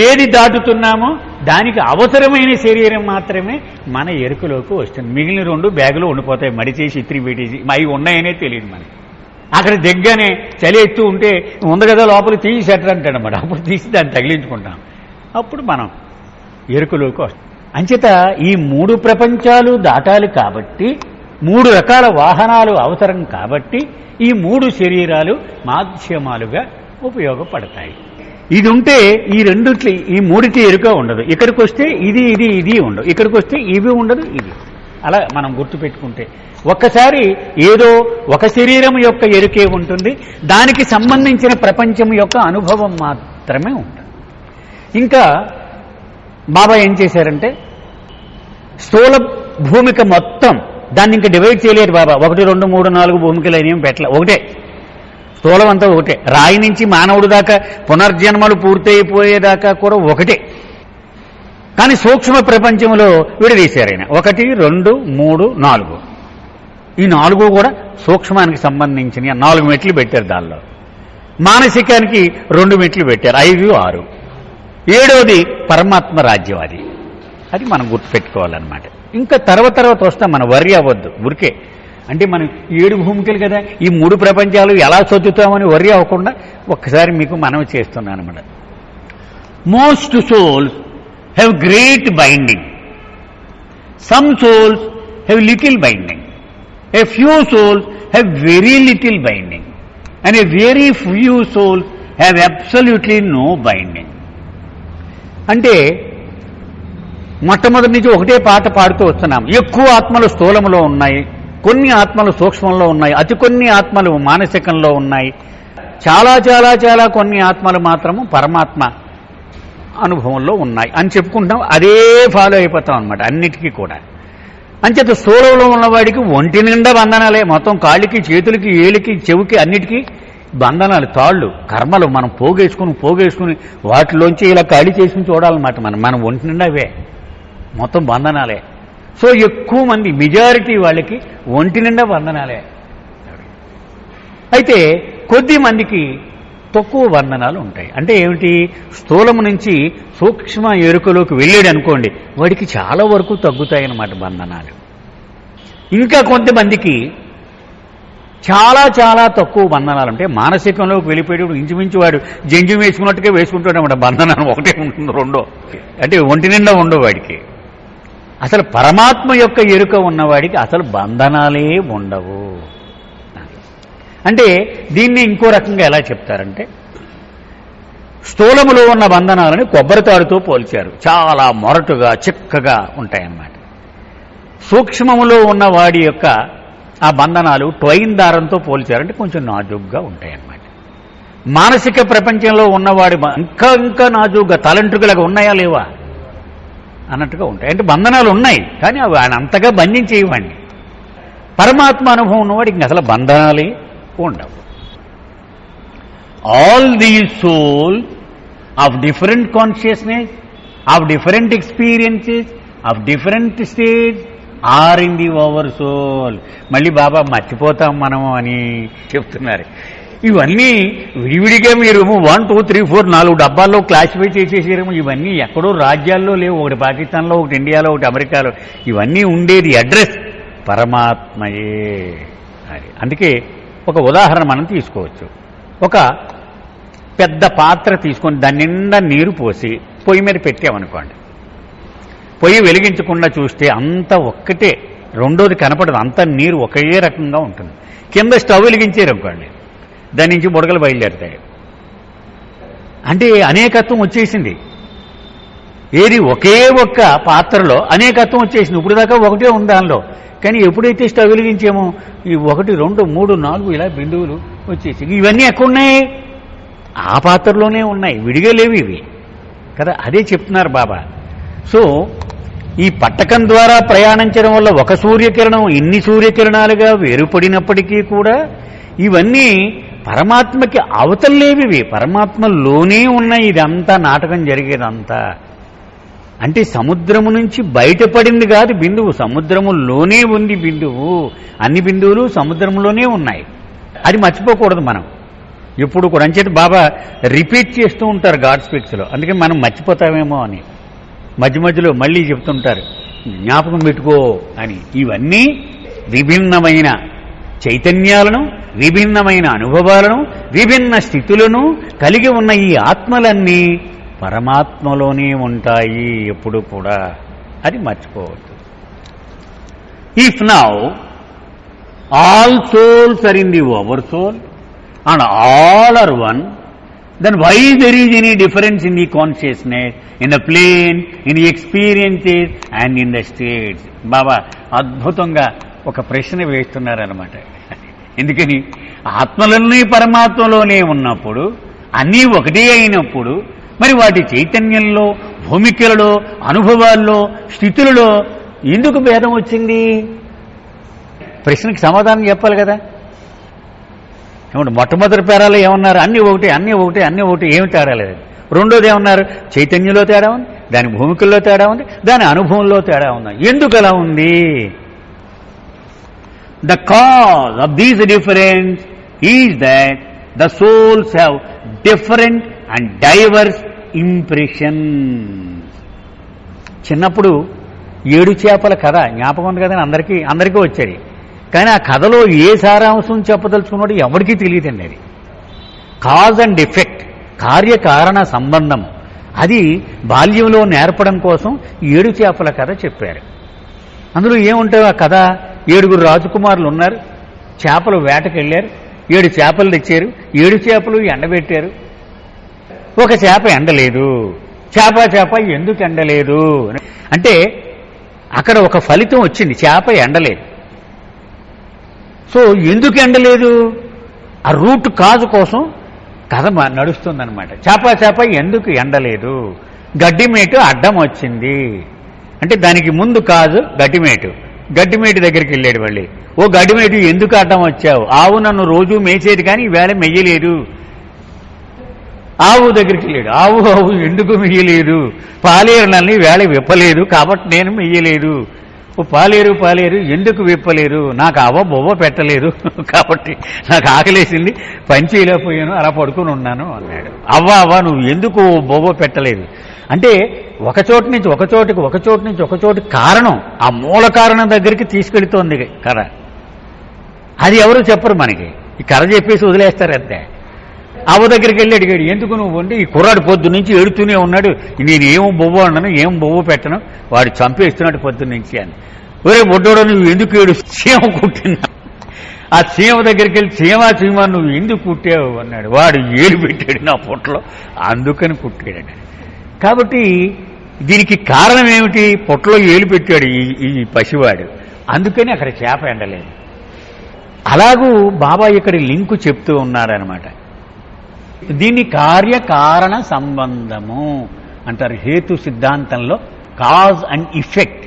ఏది దాటుతున్నామో దానికి అవసరమైన శరీరం మాత్రమే మన ఎరుకలోకి వస్తుంది. మిగిలిన 2 బ్యాగులో ఉండిపోతాయి, మడిచేసి ఇత్రి పెట్టేసి. అవి ఉన్నాయనే తెలియదు మనకి. అక్కడ దగ్గరనే చలి ఎత్తు ఉంటే ఉంది కదా, లోపల తీసి అంటాడు అన్నమాట. అప్పుడు తీసి దాన్ని తగిలించుకుంటాం, అప్పుడు మనం ఎరుకలోకి వస్తాం. అంచేత ఈ 3 ప్రపంచాలు దాటాలి కాబట్టి 3 రకాల వాహనాలు అవసరం కాబట్టి ఈ 3 శరీరాలు మాధ్యమాలుగా ఉపయోగపడతాయి. ఇది ఉంటే ఈ రెండిటి, ఈ 3టి ఎరుక ఉండదు. ఇక్కడికి వస్తే ఇది ఉండదు, ఇక్కడికి వస్తే ఇవి ఉండదు, ఇది. అలా మనం గుర్తుపెట్టుకుంటే ఒక్కసారి ఏదో ఒక శరీరం యొక్క ఎరుకే ఉంటుంది, దానికి సంబంధించిన ప్రపంచం యొక్క అనుభవం మాత్రమే ఉంటుంది. ఇంకా బాబా ఏం చేశారంటే స్థూల భూమిక మొత్తం దాన్ని ఇంకా డివైడ్ చేయలేరు బాబా. 1, 2, 3, 4 భూమికలు అనేవి పెట్టలే, ఒకటే స్థూలం అంతా ఒకటే. రాయి నుంచి మానవుడు దాకా పునర్జన్మలు పూర్తయిపోయేదాకా కూడా ఒకటే. కానీ సూక్ష్మ ప్రపంచంలో విడదీశారు ఆయన. 1, 2, 3, 4. ఈ 4 కూడా సూక్ష్మానికి సంబంధించిన 4 మెట్లు పెట్టారు. దానిలో మానసికానికి 2 మెట్లు పెట్టారు, 5, 6. 7వది పరమాత్మ రాజ్యం. అది మనం గుర్తుపెట్టుకోవాలన్నమాట. ఇంకా తర్వాత వస్తాం, మనం వర్రీ అవ్వద్దు ఊరికే. అంటే మనం 7 భూమికలు కదా, ఈ 3 ప్రపంచాలు ఎలా చదువుతామని వర్రీ అవ్వకుండా ఒక్కసారి మీకు మనవి చేస్తున్నాను అన్నమాట. Most souls have great binding, some souls have little binding, a few souls have very little binding, and a very few souls have absolutely no binding. అంటే మొట్టమొదటి నుంచి ఒకటే పాట పాడుతూ వస్తున్నాం. ఎక్కువ ఆత్మలు స్థూలములో ఉన్నాయి, కొన్ని ఆత్మలు సూక్ష్మంలో ఉన్నాయి, అతి కొన్ని ఆత్మలు మానసికంలో ఉన్నాయి, చాలా చాలా చాలా కొన్ని ఆత్మలు మాత్రము పరమాత్మ అనుభవంలో ఉన్నాయి అని చెప్పుకుంటాం. అదే ఫాలో అయిపోతాం అనమాట అన్నిటికీ కూడా. అంచేత స్థూలంలో ఉన్నవాడికి ఒంటి నిండా బంధనాలే, మొత్తం కాళ్ళకి చేతులకి ఏలికి చెవికి అన్నిటికీ బంధనాలు, తాళ్ళు, కర్మలు మనం పోగేసుకుని వాటిలోంచి ఇలా ఖాళీ చేసుకుని చూడాలన్నమాట. మనం ఒంటి నిండా అవే, మొత్తం బంధనాలే. సో ఎక్కువ మంది మెజారిటీ వాళ్ళకి ఒంటి నిండా బంధనాలే. అయితే కొద్ది మందికి తక్కువ బంధనాలు ఉంటాయి. అంటే ఏమిటి, స్థూలము నుంచి సూక్ష్మ ఎరుకలోకి వెళ్ళాడు అనుకోండి, వాడికి చాలా వరకు తగ్గుతాయి అన్నమాట బంధనాలు. ఇంకా కొంతమందికి చాలా చాలా తక్కువ బంధనాలు ఉంటాయి. మానసికంలోకి వెళ్ళిపోయేటప్పుడు ఇంచుమించు వాడు జంజం వేసుకున్నట్టుగా వేసుకుంటాడు అన్నమాట. బంధనాలు ఒకటే ఉంటుంది, రెండో అంటే ఒంటి నిండా ఉండవు వాడికి. అసలు పరమాత్మ యొక్క ఎరుక ఉన్నవాడికి అసలు బంధనాలే ఉండవు. అంటే దీన్ని ఇంకో రకంగా ఎలా చెప్తారంటే, స్థూలములో ఉన్న బంధనాలని కొబ్బరితాడుతో పోల్చారు, చాలా మొరటుగా చిక్కగా ఉంటాయన్నమాట. సూక్ష్మములో ఉన్న వాడి యొక్క ఆ బంధనాలు ట్వైన్ దారంతో పోల్చారు, అంటే కొంచెం నాజుగ్గా ఉంటాయన్నమాట. మానసిక ప్రపంచంలో ఉన్నవాడి ఇంకా ఇంకా నాజుగ్గా తలంట్రుకలుగా ఉన్నాయా లేవా అన్నట్టుగా ఉంటాయి. అంటే బంధనాలు ఉన్నాయి కానీ అవి ఆయన అంతగా బంధించేయవండి. పరమాత్మ అనుభవం ఉన్నవాడికి ఇంక అసలు బంధనాలే ఉండవు. All these souls of different consciousness, of different experiences, of different stage are in the over soul. మళ్ళీ బాబా మర్చిపోతాం మనము అని చెప్తున్నారు. ఇవన్నీ విడివిడిగా మీరు 1, 2, 3, 4 4 డబ్బాల్లో క్లాసిఫై చేసేసారేమో. ఇవన్నీ ఎక్కడో రాజ్యాల్లో లేవు, ఒకటి పాకిస్తాన్లో, ఒకటి ఇండియాలో, ఒకటి అమెరికాలో. ఇవన్నీ ఉండేది అడ్రస్ పరమాత్మయే. అది అందుకే ఒక ఉదాహరణ మనం తీసుకోవచ్చు. ఒక పెద్ద పాత్ర తీసుకొని దాని నిండా నీరు పోసి పొయ్యి మీద పెట్టామనుకోండి, పొయ్యి వెలిగించకుండా చూస్తే అంతా ఒక్కటే, రెండోది కనపడదు, అంతా నీరు ఒకే రకంగా ఉంటుంది. కింద స్టవ్ వెలిగించారనుకోండి, దాని నుంచి బుడగలు బయలుదేరుతాయి. అంటే అనేకత్వం వచ్చేసింది. ఏది ఒకే ఒక్క పాత్రలో అనేకత్వం వచ్చేసింది. ఇప్పుడు దాకా ఒకటే ఉంది దానిలో. కానీ ఎప్పుడైతే స్టవ్ వెలిగించామో ఈ 1, 2, 3, 4 ఇలా బిందువులు వచ్చేసి ఇవన్నీ ఎక్కడున్నాయి? ఆ పాత్రలోనే ఉన్నాయి, విడిగా లేవు ఇవి కదా. అదే చెప్తున్నారు బాబా. సో ఈ పట్టకం ద్వారా ప్రయాణించడం వల్ల ఒక సూర్యకిరణం ఇన్ని సూర్యకిరణాలుగా వేరుపడినప్పటికీ కూడా ఇవన్నీ పరమాత్మకి అవతలేవి, పరమాత్మలోనే ఉన్నాయి. ఇదంతా నాటకం జరిగేదంతా. అంటే సముద్రము నుంచి బయటపడింది కాదు బిందువు, సముద్రములోనే ఉంది బిందువు. అన్ని బిందువులు సముద్రంలోనే ఉన్నాయి. అది మర్చిపోకూడదు మనం ఎప్పుడు కూడా. అంచేత బాబా రిపీట్ చేస్తూ ఉంటారు గాడ్ స్పీక్స్లో. అందుకే మనం మర్చిపోతామేమో అని మధ్య మధ్యలో మళ్ళీ చెప్తుంటారు, జ్ఞాపకం పెట్టుకో అని. ఇవన్నీ విభిన్నమైన చైతన్యాలను, విభిన్నమైన అనుభవాలను, విభిన్న స్థితులను కలిగి ఉన్న ఈ ఆత్మలన్నీ పరమాత్మలోనే ఉంటాయి ఎప్పుడు కూడా. అది మర్చిపోవద్దు. If now all souls are in the over soul and all are one, then why there is any difference in the consciousness, in the plane, in the experiences and in the states? బాబా అద్భుతంగా ఒక ప్రశ్న వేస్తున్నారన్నమాట. ఎందుకని ఆత్మలన్నీ పరమాత్మలోనే ఉన్నప్పుడు, అన్నీ ఒకటే అయినప్పుడు, మరి వాటి చైతన్యంలో, భూమికలలో, అనుభవాల్లో, స్థితులలో ఎందుకు భేదం వచ్చింది? ప్రశ్నకి సమాధానం చెప్పాలి కదా. ఏమంటే మొట్టమొదటి పేరాలో ఏమన్నారు? అన్నీ ఒకటి, అన్నీ ఒకటి, అన్నీ ఒకటి, ఏమి తేడా లేదు. రెండోది ఏమన్నారు? చైతన్యంలో తేడా ఉంది, దాని భూమికల్లో తేడా ఉంది, దాని అనుభవంలో తేడా ఉంది. ఎందుకు అలా ఉంది? The cause of these difference is that the souls have different and diverse impressions. చిన్నప్పుడు 7 చేపల కథ జ్ఞాపకం ఉంది కదా, అందరికీ వచ్చేది. కానీ ఆ కథలో ఏ సారాంశం చెప్పదలుచుకున్నాడు ఎవరికీ తెలియదండి. అది కాజ్ అండ్ ఎఫెక్ట్, కార్యకారణ సంబంధం, అది బాల్యంలో నేర్పడం కోసం 7 చేపల కథ చెప్పారు. అందులో ఏముంటాయి ఆ కథ? 7 రాజకుమారులు ఉన్నారు, చేపలు వేటకెళ్ళారు, 7 చేపలు తెచ్చారు, 7 చేపలు ఎండబెట్టారు. ఒక చేప ఎండలేదు. చేప ఎందుకు ఎండలేదు అంటే అక్కడ ఒక ఫలితం వచ్చింది, చేప ఎండలేదు. సో ఎందుకు ఎండలేదు? ఆ రూట్ కాజు కోసం కథ నడుస్తుందన్నమాట. చేప ఎందుకు ఎండలేదు? గడ్డిమేటు అడ్డం వచ్చింది అంటే దానికి ముందు కాజు గడ్డిమేటు దగ్గరికి వెళ్ళాడు. మళ్ళీ ఓ గడ్డిమేటు ఎందుకు అడ్డం వచ్చావు? ఆవు నన్ను రోజు మేసేది కానీ ఈవేళ మెయ్యలేదు. ఆవు దగ్గరికి వెళ్ళాడు. ఆవు ఎందుకు మెయ్యలేదు? పాలేరు నన్ను వేళ విప్పలేదు కాబట్టి నేను మెయ్యలేదు. ఓ పాలేరు ఎందుకు విప్పలేరు? నాకు అవ్వ బొవ్వ పెట్టలేదు కాబట్టి నాకు ఆకలేసింది, పంచీలో పోయాను, అలా పడుకుని ఉన్నాను అన్నాడు. అవ్వ నువ్వు ఎందుకు బొవ్వ పెట్టలేదు అంటే ఒక చోటు నుంచి ఒక చోటుకి కారణం, ఆ మూల కారణం దగ్గరికి తీసుకెళ్తోంది కథ. అది ఎవరు చెప్పరు మనకి, ఈ కథ చెప్పేసి వదిలేస్తారు అంతే. అవ్వ దగ్గరికి వెళ్ళి అడిగాడు, ఎందుకు నువ్వు వండి? ఈ కుర్రాడు పొద్దు నుంచి ఏడుతూనే ఉన్నాడు, నేను ఏం బొవ్వ అన్నాను, ఏం బొవ్వ పెట్టను, వాడు చంపేస్తున్నాడు పొద్దు నుంచి అని. ఒరే బొడ్డోడు నువ్వు ఎందుకు ఏడు? చీమ కుట్టినా. ఆ చీమ దగ్గరికి వెళ్ళి చీమ నువ్వు ఎందుకు కుట్టావు అన్నాడు. వాడు ఏడు పెట్టాడు నా పొట్టలో, అందుకని కుట్టాడు. కాబట్టి దీనికి కారణం ఏమిటి? పొట్టలో ఏలు పెట్టాడు ఈ పసివాడు, అందుకని అక్కడ చేప ఎండలేదు. అలాగూ బాబా ఇక్కడ లింకు చెప్తూ ఉన్నారనమాట. దీన్ని కార్యకారణ సంబంధము అంటారు. హేతు సిద్ధాంతంలో కాజ్ అండ్ ఇఫెక్ట్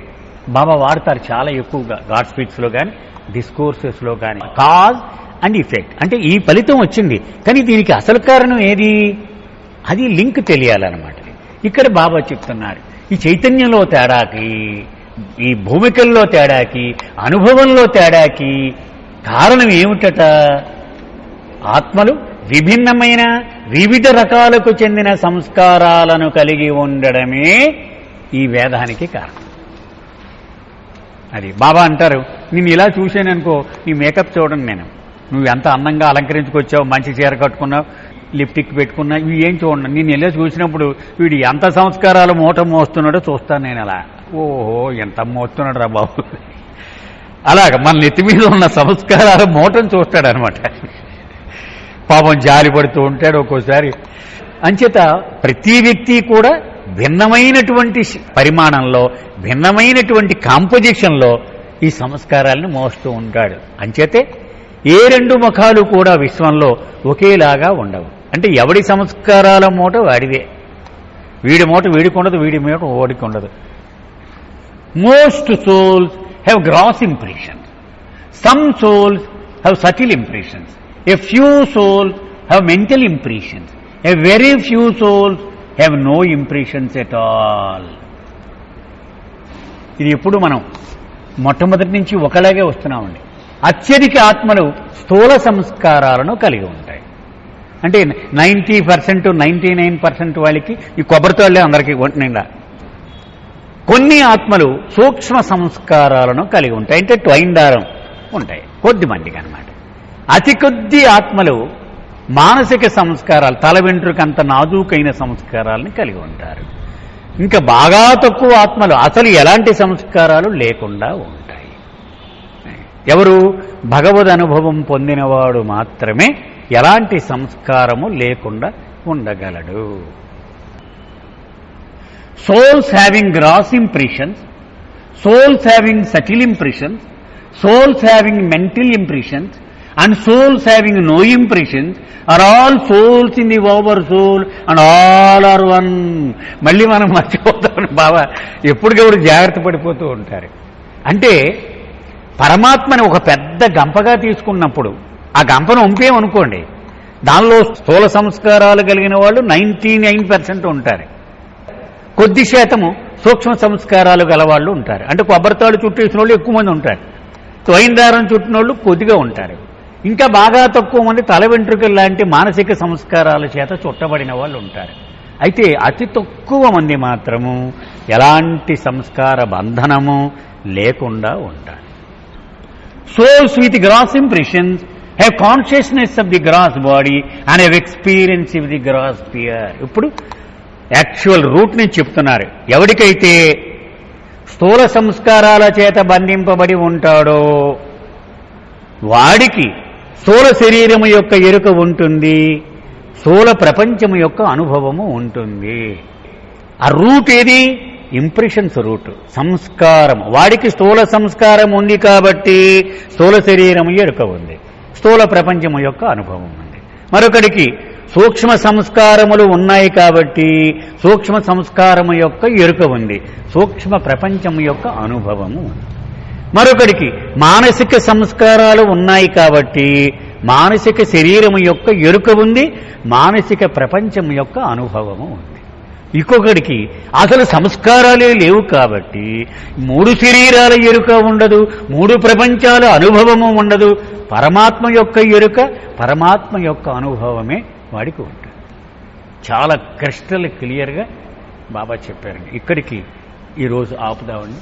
బాబా వాడతారు చాలా ఎక్కువగా, గాడ్ స్పీచ్లో కానీ డిస్కోర్సెస్లో కానీ. కాజ్ అండ్ ఇఫెక్ట్ అంటే ఈ ఫలితం వచ్చింది, కానీ దీనికి అసలు కారణం ఏది? అది లింక్ తెలియాలన్నమాట. ఇక్కడ బాబా చెప్తున్నారు, ఈ చైతన్యంలో తేడాకి, ఈ భూమికల్లో తేడాకి, అనుభవంలో తేడాకి కారణం ఏమిటట? ఆత్మలు విభిన్నమైన వివిధ రకాలకు చెందిన సంస్కారాలను కలిగి ఉండడమే ఈ వేదానికి కారణం. అది బాబా అంటారు, నేను ఇలా చూశాననుకో, నీ మేకప్ చూడండి, నువ్వు ఎంత అందంగా అలంకరించుకొచ్చావు, మంచి చీర కట్టుకున్నావు, లిప్టిక్ పెట్టుకున్నావు, ఇవి ఏం చూడండి. నేను ఇలా చూసినప్పుడు వీడు ఎంత సంస్కారాలు మూట మోస్తున్నాడో చూస్తాను నేను. అలా ఓహో ఎంత మోస్తున్నాడు రా బాబు, అలాగ మన నెత్తి మీద ఉన్న సంస్కారాల మూటను చూస్తాడనమాట. పాపం జాలి పడుతూ ఉంటాడు ఒక్కోసారి. అంచేత ప్రతి వ్యక్తి కూడా భిన్నమైనటువంటి పరిమాణంలో, భిన్నమైనటువంటి కాంపోజిషన్లో ఈ సంస్కారాలను మోస్తూ ఉంటాడు. అంచేతే ఏ రెండు ముఖాలు కూడా విశ్వంలో ఒకేలాగా ఉండవు. అంటే ఎవడి సంస్కారాల మూట వాడిదే, వీడి మూట వీడికి ఉండదు, వీడి మూట ఓడికి ఉండదు. Most souls have gross impressions, some souls have subtle impressions, a few souls have mental impressions, a very few souls have no impressions at all. ఇది ఎప్పుడు మనం మొట్టమొదటి నుంచి ఒకలాగే వస్తున్నామండి. అత్యధిక ఆత్మలు స్థూల సంస్కారాలను కలిగి ఉంటాయి. అంటే 90%, 99% వాళ్ళకి ఈ కొబ్బరితోళ్లే అందరికీ నిండా. కొన్ని ఆత్మలు సూక్ష్మ సంస్కారాలను కలిగి ఉంటాయి, అంటే ట్వైండారం ఉంటాయి కొద్ది మందికి అన్నమాట. అతి కొద్ది ఆత్మలు మానసిక సంస్కారాలు, తల వెంట్రుకంత నాజూకైన సంస్కారాలను కలిగి ఉంటారు. ఇంకా బాగా తక్కువ ఆత్మలు అసలు ఎలాంటి సంస్కారాలు లేకుండా ఉంటాయి. ఎవరు? భగవద్ అనుభవం పొందినవాడు మాత్రమే ఎలాంటి సంస్కారము లేకుండా ఉండగలడు. Souls having gross impressions, souls having subtle impressions, souls having mental impressions and souls having no impressions are all souls in the over soul and all are one. మళ్ళీ మనం మర్చిపోతాం బాబా, ఎప్పటికెప్పుడు జాగ్రత్త పడిపోతూ ఉంటారు. అంటే పరమాత్మని ఒక పెద్ద గంపగా తీసుకున్నప్పుడు ఆ గంపను ఉంపేమనుకోండి, దానిలో స్థూల సంస్కారాలు కలిగిన వాళ్ళు 99% ఉంటారు, కొద్ది శాతము సూక్ష్మ సంస్కారాలు గలవాళ్ళు ఉంటారు. అంటే కొబ్బరితాడు చుట్టేసిన వాళ్ళు ఎక్కువ మంది ఉంటారు, త్వయిందారం చుట్టిన వాళ్ళు కొద్దిగా ఉంటారు. ఇంకా బాగా తక్కువ మంది తల వెంట్రుకలు లాంటి మానసిక సంస్కారాల చేత చుట్టబడిన వాళ్ళు ఉంటారు. అయితే అతి తక్కువ మంది మాత్రము ఎలాంటి సంస్కార బంధనము లేకుండా ఉంటారు. Souls with gross impressions have consciousness of the gross body and have experience with the gross sphere. ఇప్పుడు యాక్చువల్ రూట్ ని చెప్తున్నారు. ఎవరికైతే స్థూల సంస్కారాల చేత బంధింపబడి ఉంటాడో వాడికి స్థూల శరీరము యొక్క ఎరుక ఉంటుంది, స్థూల ప్రపంచము యొక్క అనుభవము ఉంటుంది. ఆ రూట్ ఏది? ఇంప్రెషన్స్ రూట్, సంస్కారం. వాడికి స్థూల సంస్కారం ఉంది కాబట్టి స్థూల శరీరం ఎరుక ఉంది, స్థూల ప్రపంచము యొక్క అనుభవం ఉంది. మరొకడికి సూక్ష్మ సంస్కారములు ఉన్నాయి కాబట్టి సూక్ష్మ సంస్కారము యొక్క ఎరుక ఉంది, సూక్ష్మ ప్రపంచము యొక్క అనుభవము ఉంది. మరొకడికి మానసిక సంస్కారాలు ఉన్నాయి కాబట్టి మానసిక శరీరము యొక్క ఎరుక ఉంది, మానసిక ప్రపంచం యొక్క అనుభవము ఉంది. ఇంకొకడికి అసలు సంస్కారాలే లేవు కాబట్టి 3 శరీరాల ఎరుక ఉండదు, 3 ప్రపంచాల అనుభవము ఉండదు. పరమాత్మ యొక్క ఎరుక, పరమాత్మ యొక్క అనుభవమే వాడికి ఉంటుంది. చాలా క్రిస్టల్ క్లియర్గా బాబా చెప్పారండి. ఇక్కడికి ఈరోజు ఆపుదామండి.